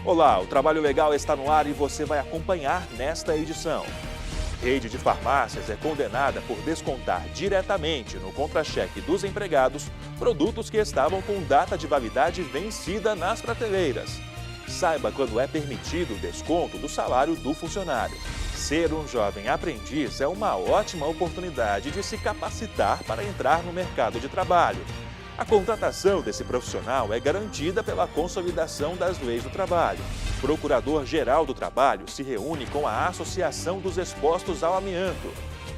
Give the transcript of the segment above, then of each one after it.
Olá, o Trabalho Legal está no ar e você vai acompanhar nesta edição. Rede de farmácias é condenada por descontar diretamente no contra-cheque dos empregados produtos que estavam com data de validade vencida nas prateleiras. Saiba quando é permitido o desconto do salário do funcionário. Ser um jovem aprendiz é uma ótima oportunidade de se capacitar para entrar no mercado de trabalho. A contratação desse profissional é garantida pela consolidação das leis do trabalho. O Procurador-Geral do Trabalho se reúne com a Associação dos Expostos ao Amianto.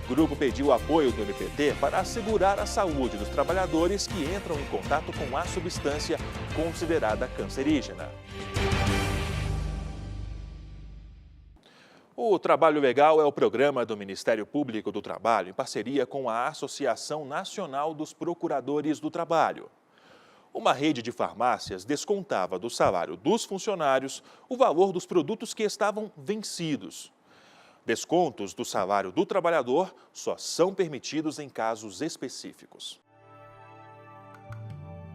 O grupo pediu apoio do MPT para assegurar a saúde dos trabalhadores que entram em contato com a substância considerada cancerígena. O Trabalho Legal é o programa do Ministério Público do Trabalho em parceria com a Associação Nacional dos Procuradores do Trabalho. Uma rede de farmácias descontava do salário dos funcionários o valor dos produtos que estavam vencidos. Descontos do salário do trabalhador só são permitidos em casos específicos.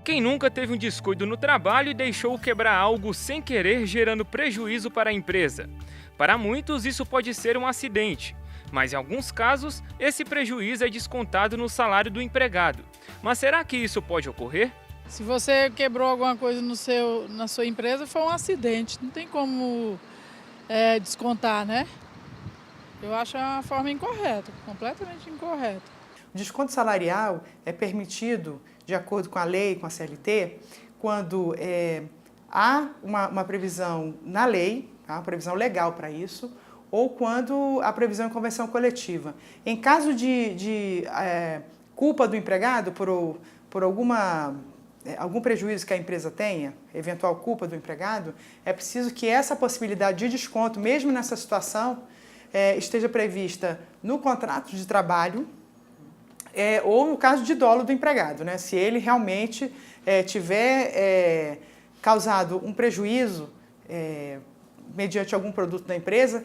Quem nunca teve um descuido no trabalho e deixou quebrar algo sem querer, gerando prejuízo para a empresa? Para muitos, isso pode ser um acidente, mas em alguns casos, esse prejuízo é descontado no salário do empregado. Mas será que isso pode ocorrer? Se você quebrou alguma coisa na sua empresa, foi um acidente, não tem como descontar, né? Eu acho uma forma incorreta, completamente incorreta. O desconto salarial é permitido, de acordo com a lei, com a CLT, quando há uma previsão na lei, uma previsão legal para isso, ou quando há previsão em convenção coletiva. Em caso de culpa do empregado por algum prejuízo que a empresa tenha, eventual culpa do empregado, é preciso que essa possibilidade de desconto, mesmo nessa situação, esteja prevista no contrato de trabalho, ou no caso de dolo do empregado, né? Se ele realmente tiver causado um prejuízo mediante algum produto da empresa,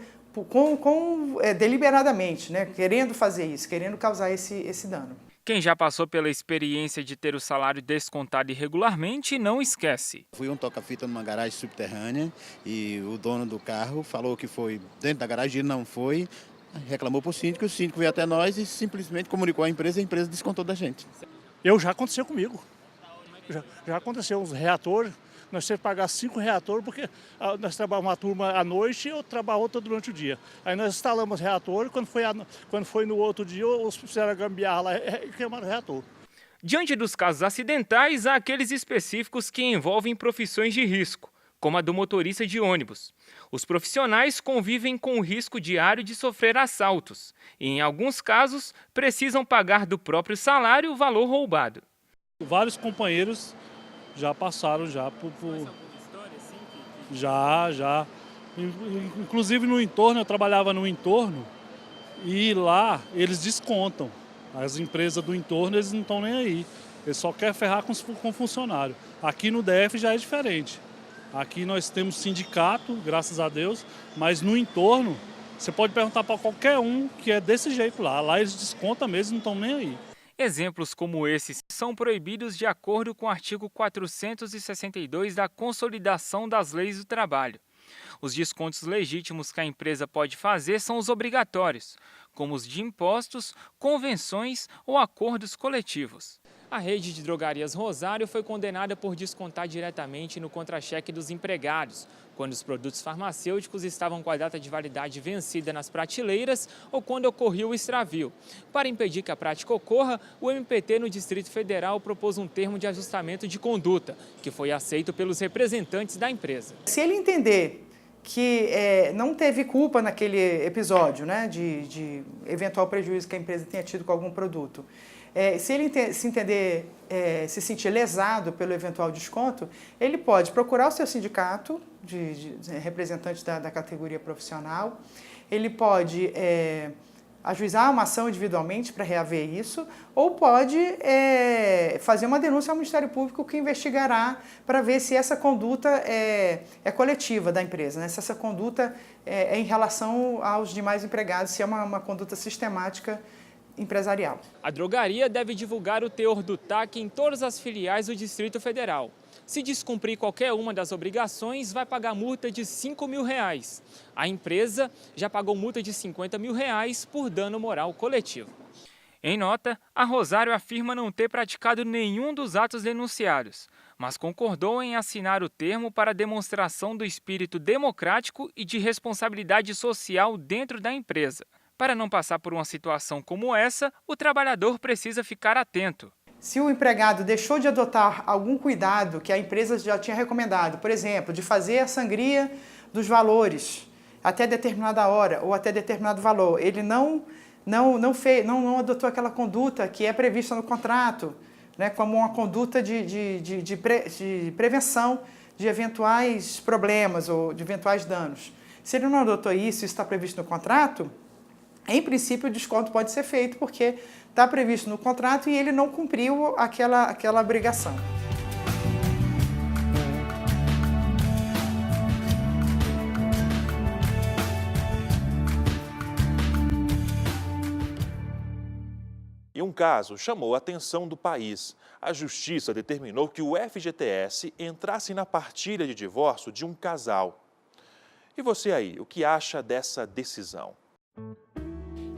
deliberadamente, né? Querendo fazer isso, querendo causar esse dano. Quem já passou pela experiência de ter o salário descontado irregularmente, não esquece. Fui um toca-fita numa garagem subterrânea e o dono do carro falou que foi dentro da garagem, ele não foi. Reclamou para o síndico veio até nós e simplesmente comunicou à empresa e a empresa descontou da gente. Já aconteceu comigo. Já aconteceu uns reatores, nós temos que pagar 5 reatores porque nós trabalhamos uma turma à noite e eu trabalho outra durante o dia. Aí nós instalamos reator, quando foi no outro dia, os fizeram a gambiarra lá e queimaram o reator. Diante dos casos acidentais, há aqueles específicos que envolvem profissões de risco, como a do motorista de ônibus. Os profissionais convivem com o risco diário de sofrer assaltos e, em alguns casos, precisam pagar do próprio salário o valor roubado. Vários companheiros já passaram Já. Inclusive no entorno, eu trabalhava no entorno e lá eles descontam. As empresas do entorno, eles não estão nem aí. Eles só querem ferrar com funcionário. Aqui no DF já é diferente. Aqui nós temos sindicato, graças a Deus, mas no entorno, você pode perguntar para qualquer um que é desse jeito lá. Lá eles descontam mesmo, não estão nem aí. Exemplos como esses são proibidos de acordo com o artigo 462 da Consolidação das Leis do Trabalho. Os descontos legítimos que a empresa pode fazer são os obrigatórios, como os de impostos, convenções ou acordos coletivos. A rede de drogarias Rosário foi condenada por descontar diretamente no contra-cheque dos empregados, quando os produtos farmacêuticos estavam com a data de validade vencida nas prateleiras ou quando ocorreu o extravio. Para impedir que a prática ocorra, o MPT no Distrito Federal propôs um termo de ajustamento de conduta, que foi aceito pelos representantes da empresa. Se ele entender que não teve culpa naquele episódio, né, de eventual prejuízo que a empresa tenha tido com algum produto, se ele se sentir lesado pelo eventual desconto, ele pode procurar o seu sindicato, de representante da categoria profissional, ele pode ajuizar uma ação individualmente para reaver isso, ou pode fazer uma denúncia ao Ministério Público que investigará para ver se essa conduta é coletiva da empresa, né? Se essa conduta é em relação aos demais empregados, se é uma conduta sistemática empresarial. A drogaria deve divulgar o teor do TAC em todas as filiais do Distrito Federal. Se descumprir qualquer uma das obrigações, vai pagar multa de R$ 5.000. A empresa já pagou multa de R$ 50.000 por dano moral coletivo. Em nota, a Rosário afirma não ter praticado nenhum dos atos denunciados, mas concordou em assinar o termo para demonstração do espírito democrático e de responsabilidade social dentro da empresa. Para não passar por uma situação como essa, o trabalhador precisa ficar atento. Se o empregado deixou de adotar algum cuidado que a empresa já tinha recomendado, por exemplo, de fazer a sangria dos valores até determinada hora ou até determinado valor, ele não adotou aquela conduta que é prevista no contrato, né, como uma conduta de prevenção de eventuais problemas ou de eventuais danos. Se ele não adotou isso está previsto no contrato, em princípio o desconto pode ser feito porque está previsto no contrato e ele não cumpriu aquela obrigação. E um caso chamou a atenção do país. A Justiça determinou que o FGTS entrasse na partilha de divórcio de um casal. E você aí, o que acha dessa decisão?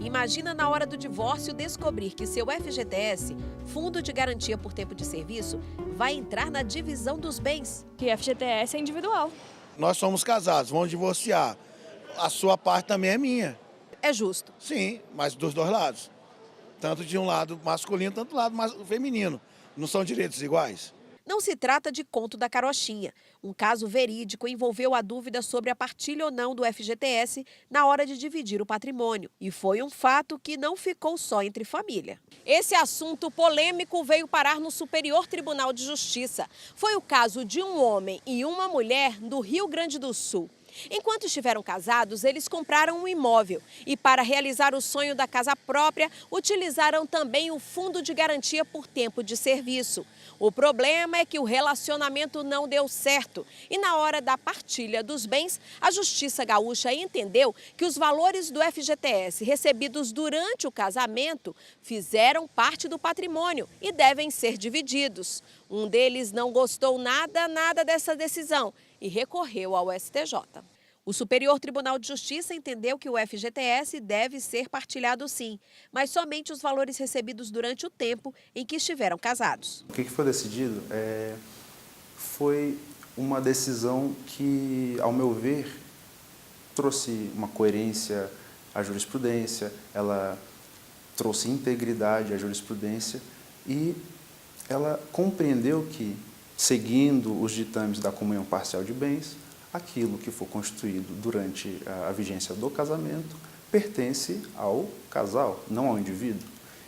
Imagina na hora do divórcio descobrir que seu FGTS, Fundo de Garantia por Tempo de Serviço, vai entrar na divisão dos bens. Que FGTS é individual. Nós somos casados, vamos divorciar. A sua parte também é minha. É justo. Sim, mas dos dois lados. Tanto de um lado masculino, tanto do lado feminino. Não são direitos iguais? Não se trata de conto da carochinha. Um caso verídico envolveu a dúvida sobre a partilha ou não do FGTS na hora de dividir o patrimônio. E foi um fato que não ficou só entre família. Esse assunto polêmico veio parar no Superior Tribunal de Justiça. Foi o caso de um homem e uma mulher do Rio Grande do Sul. Enquanto estiveram casados, eles compraram um imóvel e, para realizar o sonho da casa própria, utilizaram também o Fundo de Garantia por Tempo de Serviço. O problema é que o relacionamento não deu certo e, na hora da partilha dos bens, a Justiça Gaúcha entendeu que os valores do FGTS recebidos durante o casamento fizeram parte do patrimônio e devem ser divididos. Um deles não gostou nada dessa decisão e recorreu ao STJ. O Superior Tribunal de Justiça entendeu que o FGTS deve ser partilhado sim, mas somente os valores recebidos durante o tempo em que estiveram casados. O que foi decidido foi uma decisão que, ao meu ver, trouxe uma coerência à jurisprudência, ela trouxe integridade à jurisprudência e ela compreendeu que, seguindo os ditames da comunhão parcial de bens, aquilo que for constituído durante a vigência do casamento pertence ao casal, não ao indivíduo.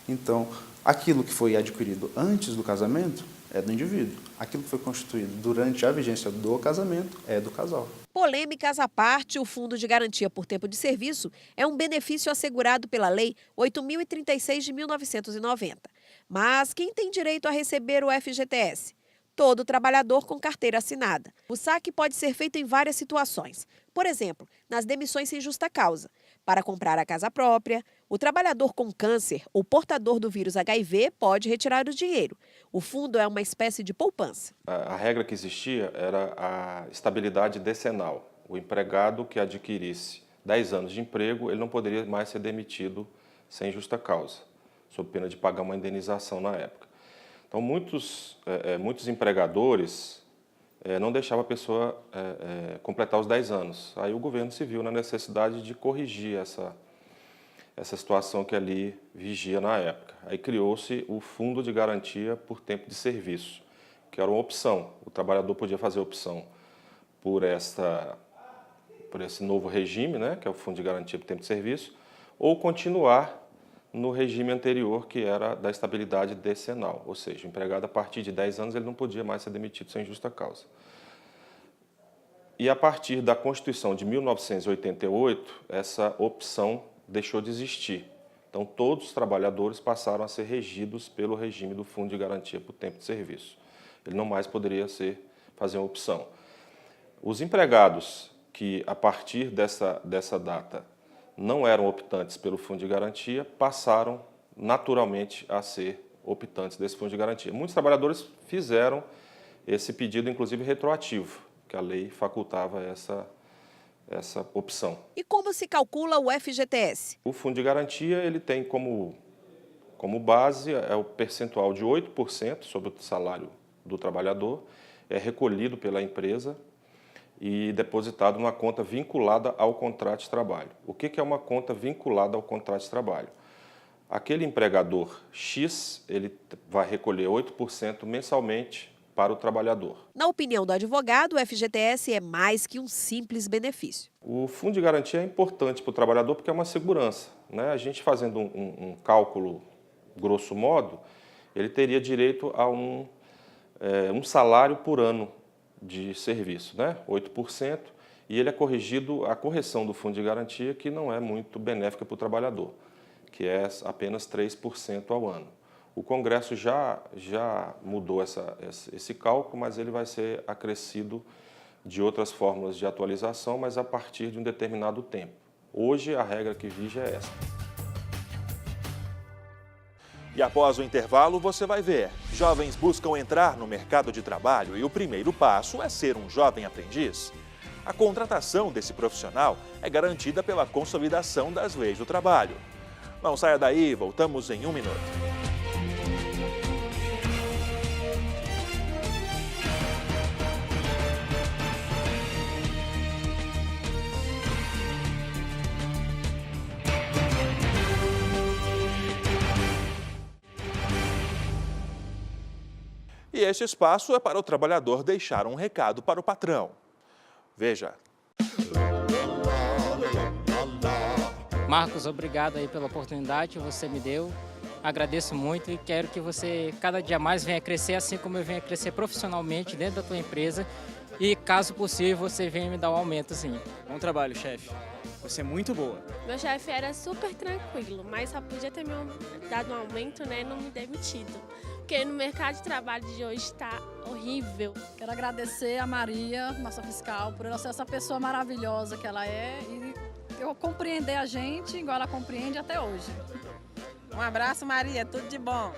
Então, aquilo que foi adquirido antes do casamento é do indivíduo. Aquilo que foi constituído durante a vigência do casamento é do casal. Polêmicas à parte, o Fundo de Garantia por Tempo de Serviço é um benefício assegurado pela Lei 8.036 de 1990. Mas quem tem direito a receber o FGTS? Todo trabalhador com carteira assinada. O saque pode ser feito em várias situações. Por exemplo, nas demissões sem justa causa, para comprar a casa própria, o trabalhador com câncer ou portador do vírus HIV pode retirar o dinheiro. O fundo é uma espécie de poupança. A regra que existia era a estabilidade decenal. O empregado que adquirisse 10 anos de emprego, ele não poderia mais ser demitido sem justa causa, sob pena de pagar uma indenização na época. Então, muitos empregadores não deixavam a pessoa completar os 10 anos. Aí o governo se viu na necessidade de corrigir essa situação que ali vigia na época. Aí criou-se o Fundo de Garantia por Tempo de Serviço, que era uma opção. O trabalhador podia fazer opção por esse novo regime, né, que é o Fundo de Garantia por Tempo de Serviço, ou continuar no regime anterior, que era da estabilidade decenal, ou seja, o empregado a partir de 10 anos ele não podia mais ser demitido sem justa causa. E a partir da Constituição de 1988, essa opção deixou de existir. Então todos os trabalhadores passaram a ser regidos pelo regime do Fundo de Garantia por Tempo de Serviço. Ele não mais poderia fazer uma opção. Os empregados que a partir dessa data não eram optantes pelo Fundo de Garantia, passaram naturalmente a ser optantes desse Fundo de Garantia. Muitos trabalhadores fizeram esse pedido, inclusive, retroativo, que a lei facultava essa opção. E como se calcula o FGTS? O Fundo de Garantia ele tem como base o percentual de 8% sobre o salário do trabalhador, é recolhido pela empresa e depositado numa conta vinculada ao contrato de trabalho. O que é uma conta vinculada ao contrato de trabalho? Aquele empregador X, ele vai recolher 8% mensalmente para o trabalhador. Na opinião do advogado, o FGTS é mais que um simples benefício. O Fundo de Garantia é importante para o trabalhador porque é uma segurança, né? A gente fazendo um cálculo grosso modo, ele teria direito a um salário por ano de serviço, né? 8%, e ele é corrigido, a correção do Fundo de Garantia, que não é muito benéfica para o trabalhador, que é apenas 3% ao ano. O Congresso já mudou esse cálculo, mas ele vai ser acrescido de outras fórmulas de atualização, mas a partir de um determinado tempo. Hoje, a regra que vige é essa. E após o intervalo, você vai ver. Jovens buscam entrar no mercado de trabalho e o primeiro passo é ser um jovem aprendiz. A contratação desse profissional é garantida pela consolidação das leis do trabalho. Não saia daí, voltamos em 1 minuto. E este espaço é para o trabalhador deixar um recado para o patrão. Veja. Marcos, obrigado aí pela oportunidade que você me deu. Agradeço muito e quero que você cada dia mais venha crescer, assim como eu venha crescer profissionalmente dentro da tua empresa. E caso possível, você venha me dar um aumento, sim. Bom trabalho, chefe. Você é muito boa. Meu chefe era super tranquilo, mas só podia ter me dado um aumento, né, e não me demitido. Porque no mercado de trabalho de hoje está horrível. Quero agradecer a Maria, nossa fiscal, por ela ser essa pessoa maravilhosa que ela é e eu compreender a gente igual ela compreende até hoje. Um abraço, Maria, tudo de bom.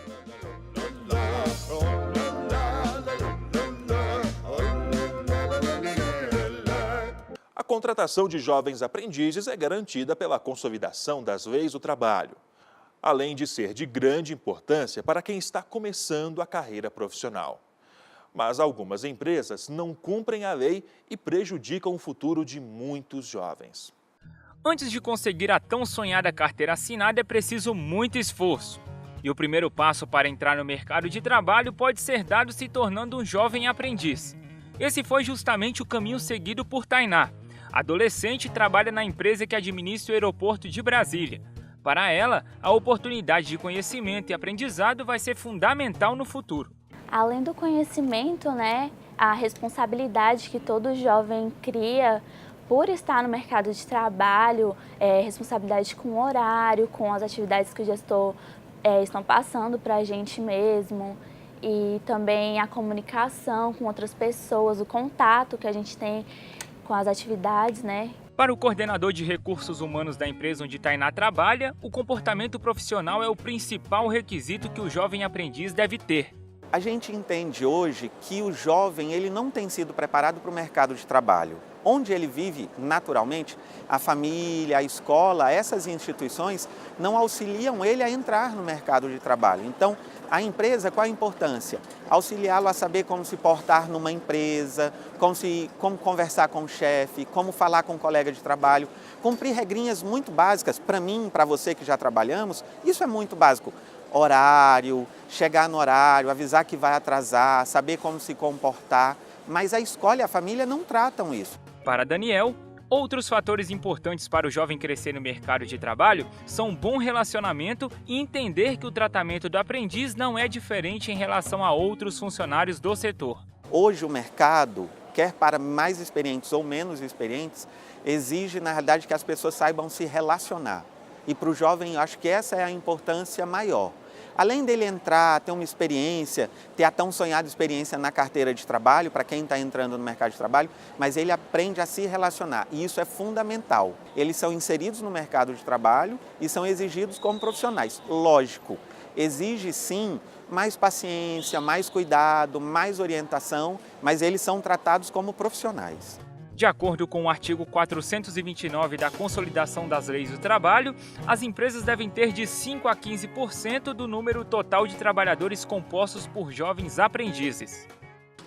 A contratação de jovens aprendizes é garantida pela consolidação das leis do trabalho, além de ser de grande importância para quem está começando a carreira profissional. Mas algumas empresas não cumprem a lei e prejudicam o futuro de muitos jovens. Antes de conseguir a tão sonhada carteira assinada, é preciso muito esforço. E o primeiro passo para entrar no mercado de trabalho pode ser dado se tornando um jovem aprendiz. Esse foi justamente o caminho seguido por Tainá. Adolescente, trabalha na empresa que administra o aeroporto de Brasília. Para ela, a oportunidade de conhecimento e aprendizado vai ser fundamental no futuro. Além do conhecimento, a responsabilidade que todo jovem cria por estar no mercado de trabalho, responsabilidade com o horário, com as atividades que o gestor estão passando para a gente mesmo, e também a comunicação com outras pessoas, o contato que a gente tem com as atividades, Para o coordenador de recursos humanos da empresa onde Tainá trabalha, o comportamento profissional é o principal requisito que o jovem aprendiz deve ter. A gente entende hoje que o jovem ele não tem sido preparado para o mercado de trabalho. Onde ele vive, naturalmente, a família, a escola, essas instituições não auxiliam ele a entrar no mercado de trabalho. Então, a empresa, qual a importância? Auxiliá-lo a saber como se portar numa empresa, como conversar com o chefe, como falar com o colega de trabalho, cumprir regrinhas muito básicas. Para mim, para você que já trabalhamos, isso é muito básico. Horário, chegar no horário, avisar que vai atrasar, saber como se comportar. Mas a escola e a família não tratam isso. Para Daniel, outros fatores importantes para o jovem crescer no mercado de trabalho são um bom relacionamento e entender que o tratamento do aprendiz não é diferente em relação a outros funcionários do setor. Hoje o mercado, quer para mais experientes ou menos experientes, exige na realidade que as pessoas saibam se relacionar. E para o jovem, eu acho que essa é a importância maior. além dele entrar, ter uma experiência, ter a tão sonhada experiência na carteira de trabalho, para quem está entrando no mercado de trabalho, mas ele aprende a se relacionar e isso é fundamental. Eles são inseridos no mercado de trabalho e são exigidos como profissionais. Lógico, exige sim mais paciência, mais cuidado, mais orientação, mas eles são tratados como profissionais. De acordo com o artigo 429 da Consolidação das Leis do Trabalho, as empresas devem ter de 5% a 15% do número total de trabalhadores compostos por jovens aprendizes.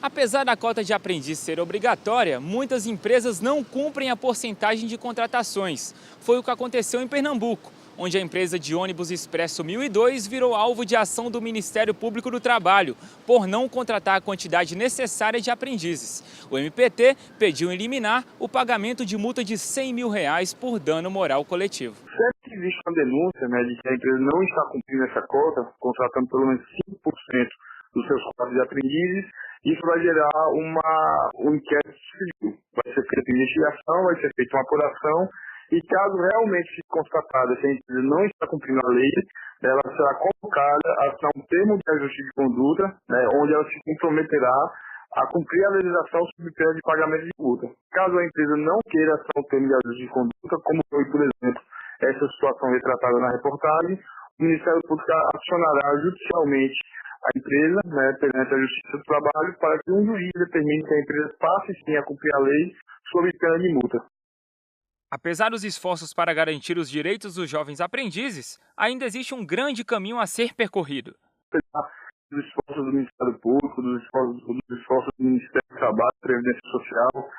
Apesar da cota de aprendiz ser obrigatória, muitas empresas não cumprem a porcentagem de contratações. Foi o que aconteceu em Pernambuco, onde a empresa de ônibus Expresso 1002 virou alvo de ação do Ministério Público do Trabalho, por não contratar a quantidade necessária de aprendizes. O MPT pediu em liminar o pagamento de multa de R$100 mil por dano moral coletivo. Sempre que existe uma denúncia, de que a empresa não está cumprindo essa cota, contratando pelo menos 5% dos seus quadros de aprendizes, isso vai gerar um inquérito civil. Vai ser feita investigação, vai ser feita uma apuração, e caso realmente fique constatada que a empresa não está cumprindo a lei, ela será convocada a assinar um termo de ajuste de conduta, onde ela se comprometerá a cumprir a legislação sob pena de pagamento de multa. Caso a empresa não queira assinar um termo de ajuste de conduta, como foi, por exemplo, essa situação retratada na reportagem, o Ministério Público acionará judicialmente a empresa, perante a Justiça do Trabalho, para que um juiz determine que a empresa passe sim a cumprir a lei sob pena de multa. Apesar dos esforços para garantir os direitos dos jovens aprendizes, ainda existe um grande caminho a ser percorrido. Dos esforços do Ministério Público, dos esforços do Ministério do Trabalho, Previdência Social,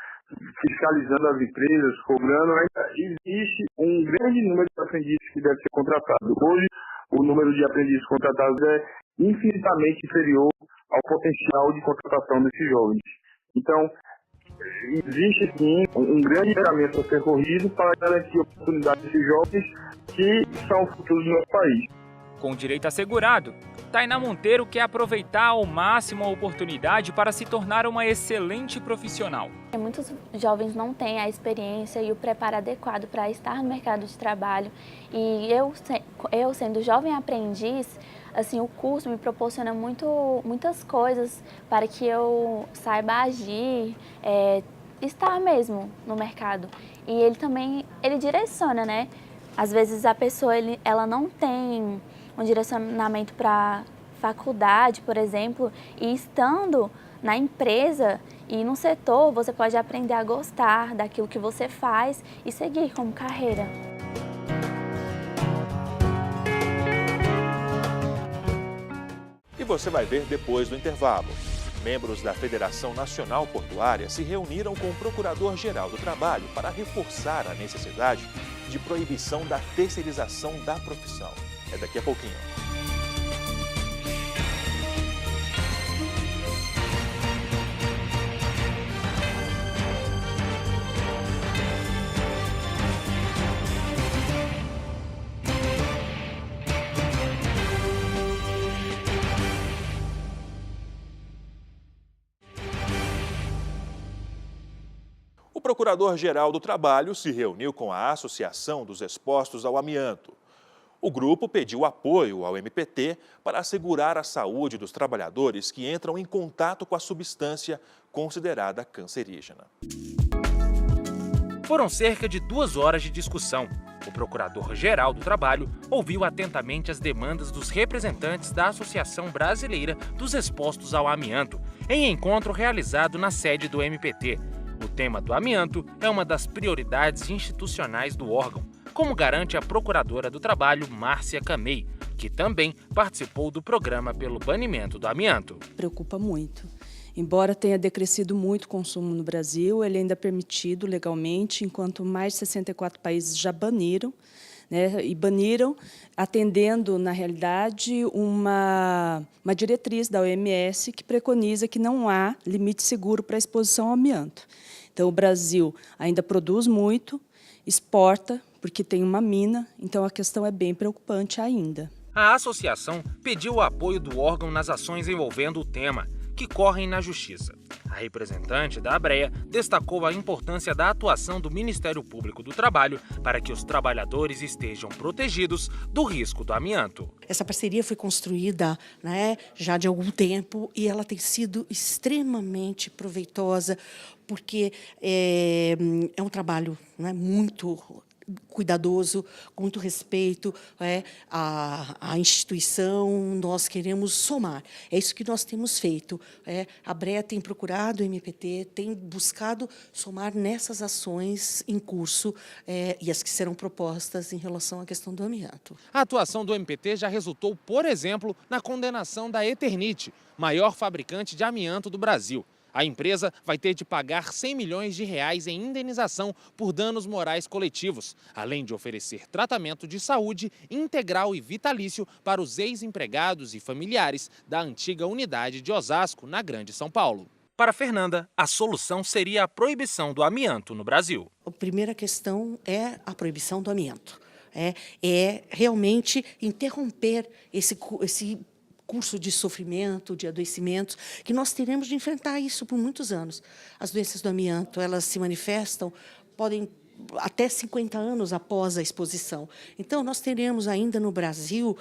fiscalizando as empresas, cobrando, ainda existe um grande número de aprendizes que deve ser contratado. Hoje, o número de aprendizes contratados é infinitamente inferior ao potencial de contratação desses jovens. Então, existe sim um grande caminho a ser percorrido para garantir a oportunidade desses jovens que são o futuro do nosso país. Com o direito assegurado, Tainá Monteiro quer aproveitar ao máximo a oportunidade para se tornar uma excelente profissional. Muitos jovens não têm a experiência e o preparo adequado para estar no mercado de trabalho. E eu sendo jovem aprendiz, assim, o curso me proporciona muitas coisas para que eu saiba agir, estar mesmo no mercado. E ele também, direciona, né? Às vezes a pessoa, ela não tem um direcionamento para faculdade, por exemplo, e estando na empresa e no setor, você pode aprender a gostar daquilo que você faz e seguir como carreira. E você vai ver depois do intervalo. Membros da Federação Nacional Portuária se reuniram com o Procurador-Geral do Trabalho para reforçar a necessidade de proibição da terceirização da profissão. É daqui a pouquinho. O Procurador-Geral do Trabalho se reuniu com a Associação dos Expostos ao Amianto. O grupo pediu apoio ao MPT para assegurar a saúde dos trabalhadores que entram em contato com a substância considerada cancerígena. Foram cerca de 2 horas de discussão. O Procurador-Geral do Trabalho ouviu atentamente as demandas dos representantes da Associação Brasileira dos Expostos ao Amianto, em encontro realizado na sede do MPT. O tema do amianto é uma das prioridades institucionais do órgão, como garante a Procuradora do Trabalho, Márcia Camei, que também participou do programa pelo banimento do amianto. Preocupa muito. Embora tenha decrescido muito o consumo no Brasil, ele ainda é permitido legalmente, enquanto mais de 64 países já baniram, e baniram atendendo, na realidade, uma diretriz da OMS que preconiza que não há limite seguro para a exposição ao amianto. Então, o Brasil ainda produz muito, exporta, porque tem uma mina, então a questão é bem preocupante ainda. A associação pediu o apoio do órgão nas ações envolvendo o tema, que correm na Justiça. A representante da ABREA destacou a importância da atuação do Ministério Público do Trabalho para que os trabalhadores estejam protegidos do risco do amianto. Essa parceria foi construída, já de algum tempo e ela tem sido extremamente proveitosa porque é um trabalho muito cuidadoso, com muito respeito à instituição. Nós queremos somar. É isso que nós temos feito. A ABREA tem procurado, o MPT tem buscado somar nessas ações em curso e as que serão propostas em relação à questão do amianto. A atuação do MPT já resultou, por exemplo, na condenação da Eternit, maior fabricante de amianto do Brasil. A empresa vai ter de pagar 100 milhões de reais em indenização por danos morais coletivos, além de oferecer tratamento de saúde integral e vitalício para os ex-empregados e familiares da antiga unidade de Osasco, na Grande São Paulo. Para Fernanda, a solução seria a proibição do amianto no Brasil. A primeira questão é a proibição do amianto. É realmente interromper esse curso de sofrimento, de adoecimentos, que nós teremos de enfrentar isso por muitos anos. As doenças do amianto, elas se manifestam, podem até 50 anos após a exposição. Então, nós teremos ainda no Brasil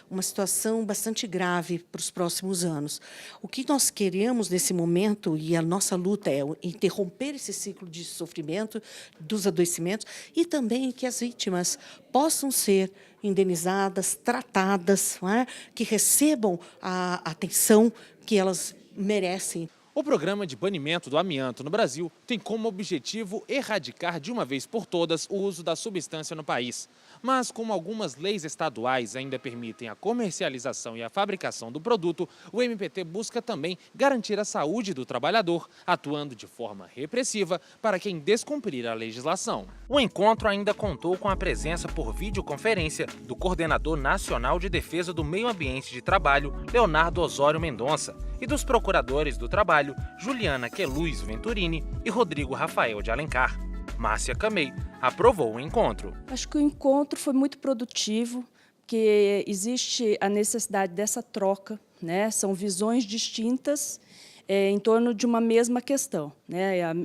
uma situação bastante grave para os próximos anos. O que nós queremos nesse momento, e a nossa luta é interromper esse ciclo de sofrimento, dos adoecimentos, e também que as vítimas possam ser indenizadas, tratadas, que recebam a atenção que elas merecem. O programa de banimento do amianto no Brasil tem como objetivo erradicar de uma vez por todas o uso da substância no país. Mas, como algumas leis estaduais ainda permitem a comercialização e a fabricação do produto, o MPT busca também garantir a saúde do trabalhador, atuando de forma repressiva para quem descumprir a legislação. O encontro ainda contou com a presença por videoconferência do Coordenador Nacional de Defesa do Meio Ambiente de Trabalho, Leonardo Osório Mendonça, e dos Procuradores do Trabalho, Juliana Queluz Venturini e Rodrigo Rafael de Alencar. Márcia Camei aprovou o encontro. Acho que o encontro foi muito produtivo, porque existe a necessidade dessa troca, São visões distintas em torno de uma mesma questão.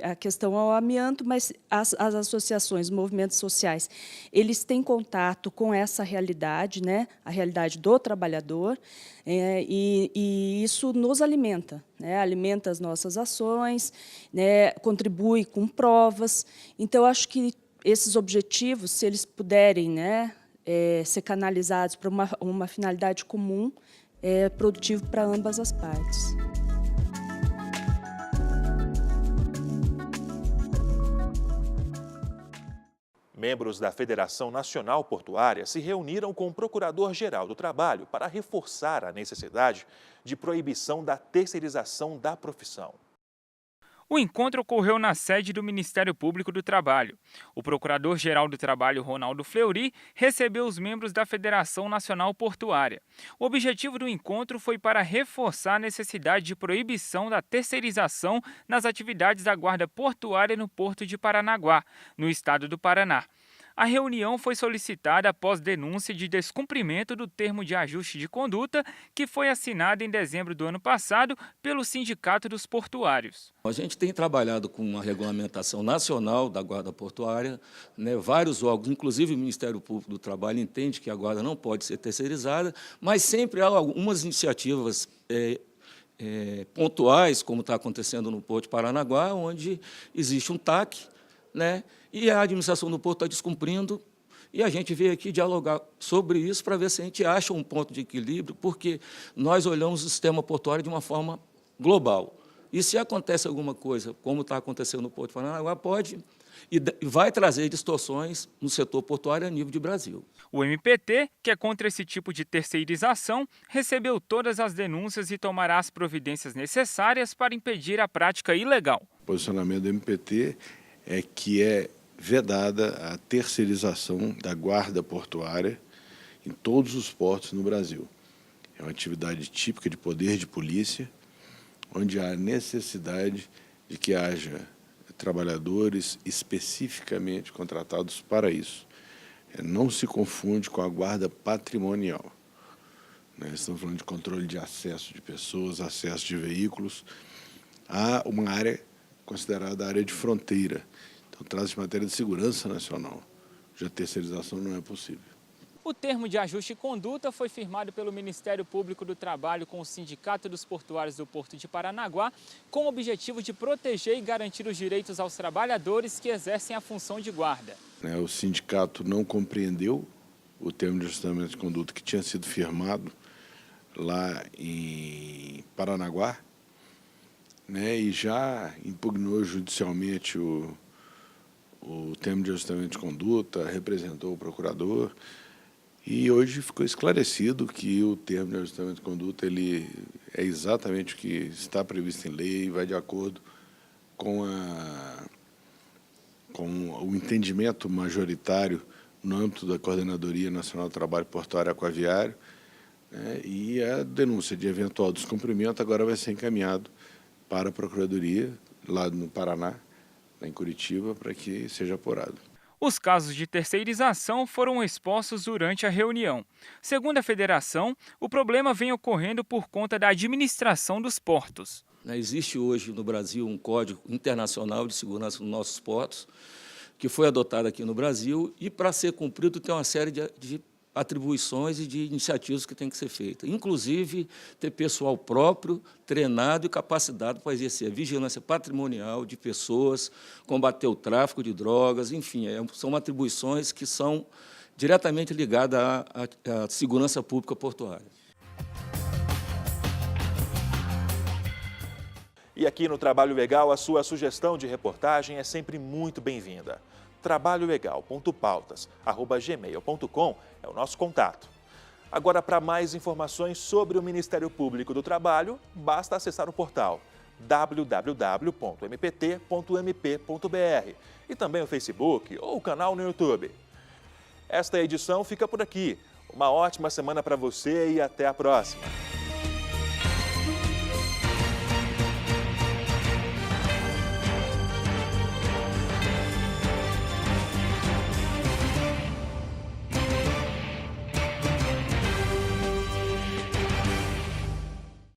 A questão é o amianto, mas as associações, movimentos sociais, eles têm contato com essa realidade, a realidade do trabalhador, e isso nos alimenta, alimenta as nossas ações, contribui com provas. Então, acho que esses objetivos, se eles puderem ser canalizados para uma finalidade comum, é produtivo para ambas as partes. Membros da Federação Nacional Portuária se reuniram com o Procurador-Geral do Trabalho para reforçar a necessidade de proibição da terceirização da profissão. O encontro ocorreu na sede do Ministério Público do Trabalho. O Procurador-Geral do Trabalho, Ronaldo Fleury, recebeu os membros da Federação Nacional Portuária. O objetivo do encontro foi para reforçar a necessidade de proibição da terceirização nas atividades da Guarda Portuária no Porto de Paranaguá, no estado do Paraná. A reunião foi solicitada após denúncia de descumprimento do termo de ajuste de conduta que foi assinado em dezembro do ano passado pelo Sindicato dos Portuários. A gente tem trabalhado com uma regulamentação nacional da Guarda Portuária, vários órgãos, inclusive o Ministério Público do Trabalho, entende que a Guarda não pode ser terceirizada, mas sempre há algumas iniciativas pontuais, como está acontecendo no Porto de Paranaguá, onde existe um TAC, e a administração do Porto está descumprindo, e a gente veio aqui dialogar sobre isso para ver se a gente acha um ponto de equilíbrio, porque nós olhamos o sistema portuário de uma forma global. E se acontece alguma coisa, como está acontecendo no Porto de Paranaguá, pode e vai trazer distorções no setor portuário a nível de Brasil. O MPT, que é contra esse tipo de terceirização, recebeu todas as denúncias e tomará as providências necessárias para impedir a prática ilegal. O posicionamento do MPT é que é vedada a terceirização da guarda portuária em todos os portos no Brasil. É uma atividade típica de poder de polícia, onde há necessidade de que haja trabalhadores especificamente contratados para isso. Não se confunde com a guarda patrimonial. Estamos falando de controle de acesso de pessoas, acesso de veículos, a uma área considerada área de fronteira. Então, trata-se de matéria de segurança nacional. Já terceirização não é possível. O termo de ajuste de conduta foi firmado pelo Ministério Público do Trabalho com o Sindicato dos Portuários do Porto de Paranaguá, com o objetivo de proteger e garantir os direitos aos trabalhadores que exercem a função de guarda. O sindicato não compreendeu o termo de ajustamento de conduta que tinha sido firmado lá em Paranaguá, e já impugnou judicialmente o termo de ajustamento de conduta, representou o procurador. E hoje ficou esclarecido que o termo de ajustamento de conduta ele é exatamente o que está previsto em lei, vai de acordo com o entendimento majoritário no âmbito da Coordenadoria Nacional do Trabalho Portuário e Aquaviário, e a denúncia de eventual descumprimento agora vai ser encaminhado para a Procuradoria, lá no Paraná, lá em Curitiba, para que seja apurado. Os casos de terceirização foram expostos durante a reunião. Segundo a federação, o problema vem ocorrendo por conta da administração dos portos. Existe hoje no Brasil um Código Internacional de Segurança nos nossos portos, que foi adotado aqui no Brasil, e para ser cumprido tem uma série de atribuições e de iniciativas que tem que ser feitas. Inclusive, ter pessoal próprio, treinado e capacitado para exercer a vigilância patrimonial de pessoas, combater o tráfico de drogas, enfim, são atribuições que são diretamente ligadas à segurança pública portuária. E aqui no Trabalho Legal, a sua sugestão de reportagem é sempre muito bem-vinda. trabalholegal.pautas@gmail.com é o nosso contato. Agora, para mais informações sobre o Ministério Público do Trabalho, basta acessar o portal www.mpt.mp.br e também o Facebook ou o canal no YouTube. Esta edição fica por aqui. Uma ótima semana para você e até a próxima.